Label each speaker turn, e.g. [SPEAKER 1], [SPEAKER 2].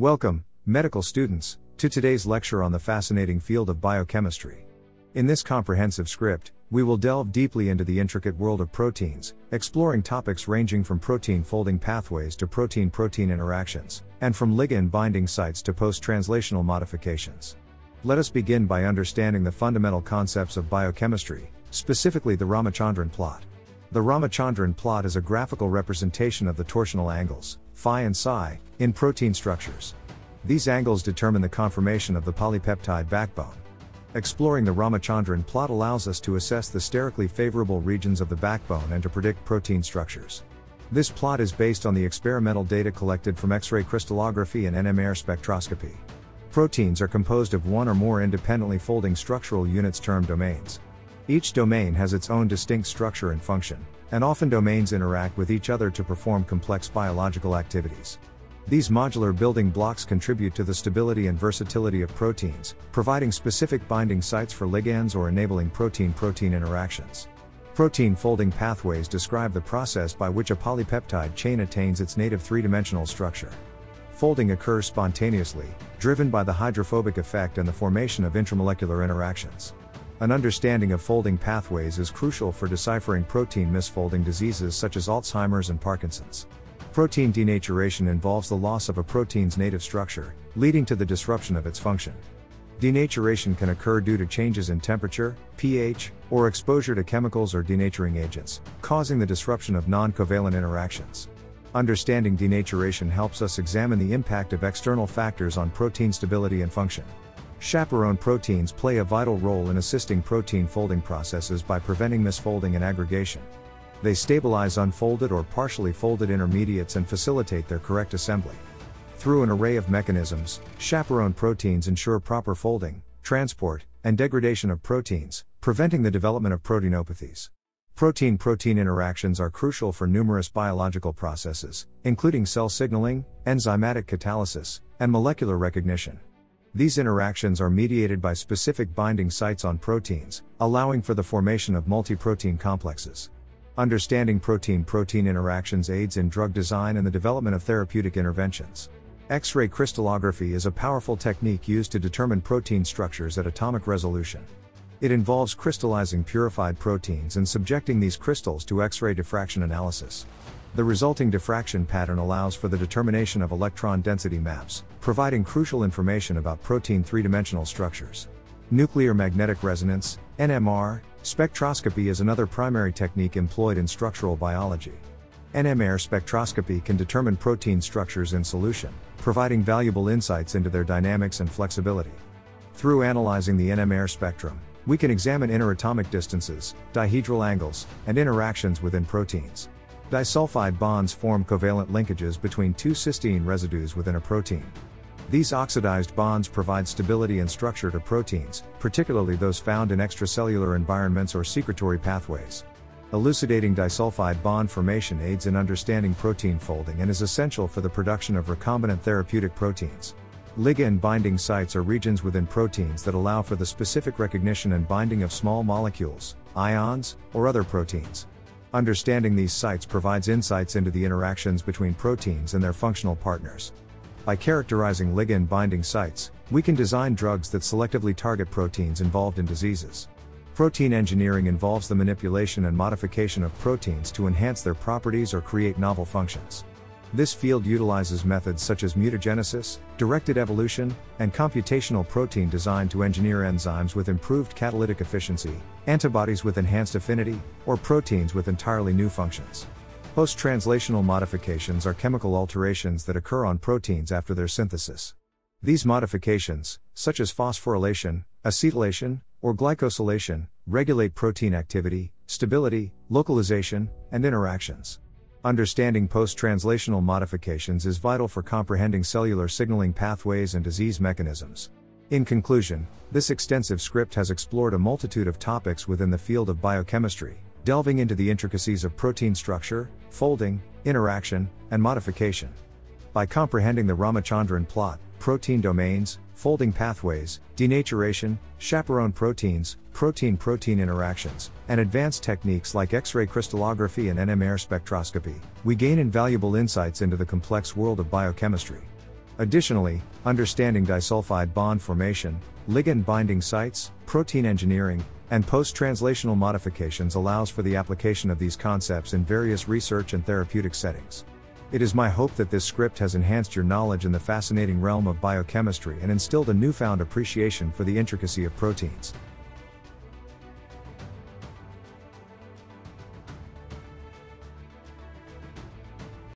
[SPEAKER 1] Welcome, medical students, to today's lecture on the fascinating field of biochemistry. In this comprehensive script, we will delve deeply into the intricate world of proteins, exploring topics ranging from protein folding pathways to protein-protein interactions, and from ligand binding sites to post-translational modifications. Let us begin by understanding the fundamental concepts of biochemistry, specifically the Ramachandran plot. The Ramachandran plot is a graphical representation of the torsional angles, phi and psi, in protein structures. These angles determine the conformation of the polypeptide backbone. Exploring the Ramachandran plot allows us to assess the sterically favorable regions of the backbone and to predict protein structures. This plot is based on the experimental data collected from X-ray crystallography and NMR spectroscopy. Proteins are composed of one or more independently folding structural units termed domains. Each domain has its own distinct structure and function, and often domains interact with each other to perform complex biological activities. These modular building blocks contribute to the stability and versatility of proteins, providing specific binding sites for ligands or enabling protein-protein interactions. Protein folding pathways describe the process by which a polypeptide chain attains its native three-dimensional structure. Folding occurs spontaneously, driven by the hydrophobic effect and the formation of intramolecular interactions. An understanding of folding pathways is crucial for deciphering protein misfolding diseases such as Alzheimer's and Parkinson's. Protein denaturation involves the loss of a protein's native structure, leading to the disruption of its function. Denaturation can occur due to changes in temperature, pH, or exposure to chemicals or denaturing agents, causing the disruption of non-covalent interactions. Understanding denaturation helps us examine the impact of external factors on protein stability and function. Chaperone proteins play a vital role in assisting protein folding processes by preventing misfolding and aggregation. They stabilize unfolded or partially folded intermediates and facilitate their correct assembly. Through an array of mechanisms, chaperone proteins ensure proper folding, transport, and degradation of proteins, preventing the development of proteinopathies. Protein-protein interactions are crucial for numerous biological processes, including cell signaling, enzymatic catalysis, and molecular recognition. These interactions are mediated by specific binding sites on proteins, allowing for the formation of multi-protein complexes. Understanding protein-protein interactions aids in drug design and the development of therapeutic interventions. X-ray crystallography is a powerful technique used to determine protein structures at atomic resolution. It involves crystallizing purified proteins and subjecting these crystals to X-ray diffraction analysis. The resulting diffraction pattern allows for the determination of electron density maps, providing crucial information about protein three-dimensional structures. Nuclear magnetic resonance, NMR, spectroscopy is another primary technique employed in structural biology. NMR spectroscopy can determine protein structures in solution, providing valuable insights into their dynamics and flexibility. Through analyzing the NMR spectrum, we can examine interatomic distances, dihedral angles, and interactions within proteins. Disulfide bonds form covalent linkages between two cysteine residues within a protein. These oxidized bonds provide stability and structure to proteins, particularly those found in extracellular environments or secretory pathways. Elucidating disulfide bond formation aids in understanding protein folding and is essential for the production of recombinant therapeutic proteins. Ligand binding sites are regions within proteins that allow for the specific recognition and binding of small molecules, ions, or other proteins. Understanding these sites provides insights into the interactions between proteins and their functional partners. By characterizing ligand binding sites, we can design drugs that selectively target proteins involved in diseases. Protein engineering involves the manipulation and modification of proteins to enhance their properties or create novel functions. This field utilizes methods such as mutagenesis, directed evolution, and computational protein design to engineer enzymes with improved catalytic efficiency, antibodies with enhanced affinity, or proteins with entirely new functions. Post-translational modifications are chemical alterations that occur on proteins after their synthesis. These modifications, such as phosphorylation, acetylation, or glycosylation, regulate protein activity, stability, localization, and interactions. Understanding post-translational modifications is vital for comprehending cellular signaling pathways and disease mechanisms. In conclusion, this extensive script has explored a multitude of topics within the field of biochemistry, delving into the intricacies of protein structure, folding, interaction, and modification. By comprehending the Ramachandran plot, protein domains, folding pathways, denaturation, chaperone proteins, protein-protein interactions, and advanced techniques like X-ray crystallography and NMR spectroscopy, we gain invaluable insights into the complex world of biochemistry. Additionally, understanding disulfide bond formation, ligand binding sites, protein engineering, and post-translational modifications allows for the application of these concepts in various research and therapeutic settings. It is my hope that this script has enhanced your knowledge in the fascinating realm of biochemistry and instilled a newfound appreciation for the intricacy of proteins.